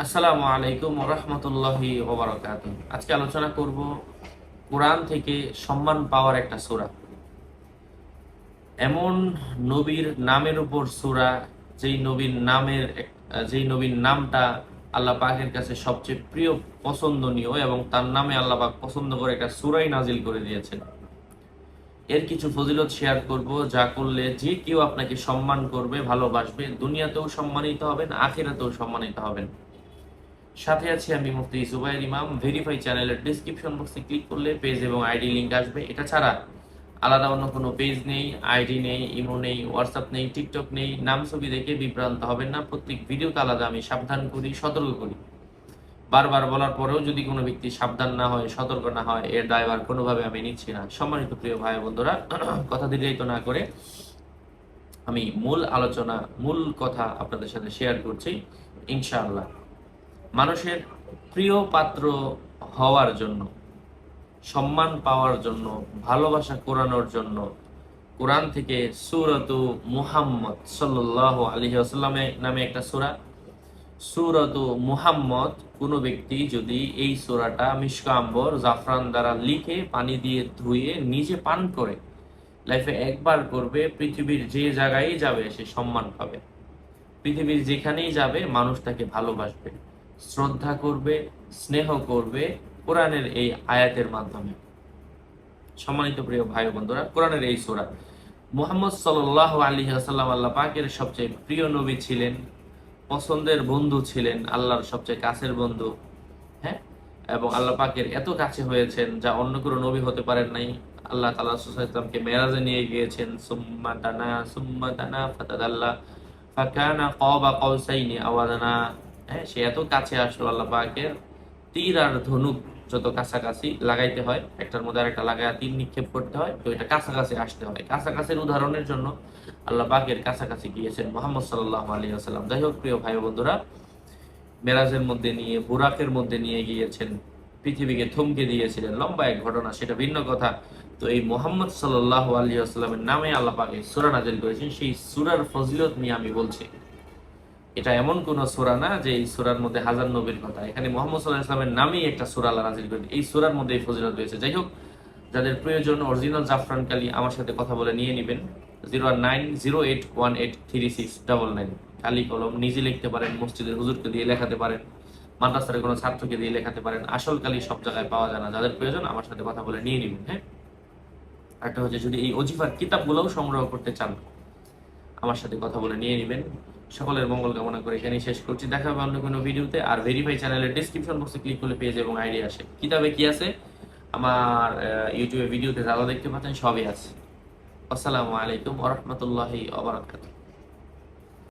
আসসালামু আলাইকুম ওয়া রাহমাতুল্লাহি ওয়া বারাকাতুহু। আজকে আলোচনা করব কোরআন থেকে সম্মান পাওয়ার একটা সূরা। এমন নবীর নামের উপর সূরা, যেই নবীর নামটা আল্লাহ পাকের কাছে সবচেয়ে প্রিয়, পছন্দনীয়, এবং তার নামে আল্লাহ পাক পছন্দ করে একটা সূরাই নাজিল করে দিয়েছেন। এর কিছু ফজিলত শেয়ার করব, যা করলে যে কেউ আপনাকে সম্মান করবে, ভালোবাসবে, দুনিয়াতেও সম্মানিত হবেন, আখিরাতেও সম্মানিত হবেন। সাথে আছি আমি মুফতি জুবাইর ইমাম। ভেরিফাই চ্যানেলের ডিসক্রিপশন বক্সে ক্লিক করলে পেজ এবং আইডি লিংক আসবে। এটা ছাড়া আলাদা অন্য কোনো পেজ নেই, আইডি নেই, ইমো নেই, হোয়াটসঅ্যাপ নেই, টিকটক নেই। নাম ছবি দেখে বিভ্রান্ত হবেন না। প্রত্যেক ভিডিওতে আলাদা আমি সাবধান করি, সতর্ক করি। বারবার বলার পরেও যদি কোনো ব্যক্তি সাবধান না হয়, সতর্ক না হয়, এর দায়ভার কোনোভাবে আমি নিচ্ছি না। সম্মানিত প্রিয় ভাই বন্ধুরা, কথা দীর্ঘায়িত না করে আমি মূল কথা আপনাদের সাথে শেয়ার করছি ইনশাআল্লাহ। মানুষের প্রিয় পাত্র হওয়ার জন্য, সম্মান পাওয়ার জন্য, ভালোবাসা কোরানোর জন্য কোরআন থেকে সূরাতু মুহাম্মদ সাল্লাল্লাহু আলাইহি ওয়াসাল্লামে নামে একটা সূরা, সূরাতু মুহাম্মদ, কোনো ব্যক্তি যদি এই সূরাটা মিশকা আম্বর জাফরান দ্বারা লিখে পানি দিয়ে ধুয়ে নিজে পান করে, লাইফে একবার করবে, পৃথিবীর যে জায়গায় যাবে সে সম্মান পাবে। পৃথিবীর যেখানেই যাবে মানুষ তাকে ভালোবাসবে, শ্রদ্ধা করবে, স্নেহ করবে কোরআনের এই আয়াতের মাধ্যমে। সম্মানিত প্রিয় ভাই বন্ধুরা, কোরআনের এই সূরা, মুহাম্মদ সাল্লাল্লাহু আলাইহি ওয়াসাল্লাম আল্লাহ পাকের সবচেয়ে প্রিয় নবী ছিলেন, পছন্দের বন্ধু ছিলেন, আল্লাহর সবচেয়ে কাছের বন্ধু। হ্যাঁ, এবং আল্লাহ পাকের এত কাছে হয়েছেন যা অন্য কোনো নবী হতে পারেন নাই। আল্লাহ তাআলা রাসূল সাল্লাল্লাহু আলাইহি ওয়াসাল্লামকে মেরাজে নিয়ে গিয়েছেন, সুম্মা দানা ফাতাদাল্লা ফাকানা কাবা কাউসাইনি আও আদনা। হ্যাঁ, সে এত কাছে আসলো আল্লাহ পাকের, তীর আর ধনুক যত কাছাকাছি লাগাইতে হয়, একটার মধ্যে আরেকটা লাগায় তীর নিক্ষেপ করতে হয়, তো এটা কাছাকাছি আসতে হয়। কাছাকাছির উদাহরণের জন্য আল্লাহ পাকের কাছাকাছি গিয়েছেন মুহাম্মদ সাল্লাল্লাহু আলাইহি ওয়াসাল্লাম। যাই হোক প্রিয় ভাই বন্ধুরা, মেরাজের মধ্যে নিয়ে, বুরাকের মধ্যে নিয়ে গিয়েছেন, পৃথিবীকে থমকে দিয়েছিলেন, লম্বা এক ঘটনা, সেটা ভিন্ন কথা। তো এই মুহাম্মদ সাল্লাল্লাহু আলাইহি ওয়াসাল্লামের নামে আল্লাহ পাক এই সূরা নাযিল করেছেন। সেই সূরার ফজিলত নিয়ে আমি বলছি। এটা এমন কোন সূরা না যে এই সূরার মধ্যে হাজার নবীর কথা, এখানে মুহাম্মদ সাল্লাল্লাহু আলাইহি ওয়াসাল্লামের নামেই একটা সূরা আল্লাহ নাযিল করেছেন। এই সূরার মধ্যে এই ফজিলত রয়েছে। যাই হোক, যাদের প্রয়োজন অরিজিনাল জাফরান কালি আমার সাথে কথা বলে নিয়ে নেবেন। 09081836699। কালি কলম নিজে লিখতে পারেন, মসজিদের হুজুরকে দিয়ে লেখাতে পারেন, মাদ্রাসার কোনো ছাত্রকে দিয়ে লেখাতে পারেন। আসল কালি সব জায়গায় পাওয়া যায় না। যাদের প্রয়োজন আমার সাথে কথা বলে নিয়ে নেবেন। হ্যাঁ, একটা হচ্ছে, যদি এই ওজিফার কিতাবগুলোও সংগ্রহ করতে চান আমার সাথে কথা বলে নিয়ে নেবেন। সকলের মঙ্গল কামনা করে এখানেই শেষ করছি। দেখা হবে অন্য কোনো ভিডিওতে। আর ভেরিফাই চ্যানেলের ডিসক্রিপশন বক্সে ক্লিক করলে পেজ এবং আইডি আসে। কিতাবে কি আছে, আমার ইউটিউবে ভিডিওতে যারা দেখতে পাচ্ছেন সবই আছে। আসসালামু আলাইকুম ওয়া রাহমাতুল্লাহি ওয়া বারাকাতুহু।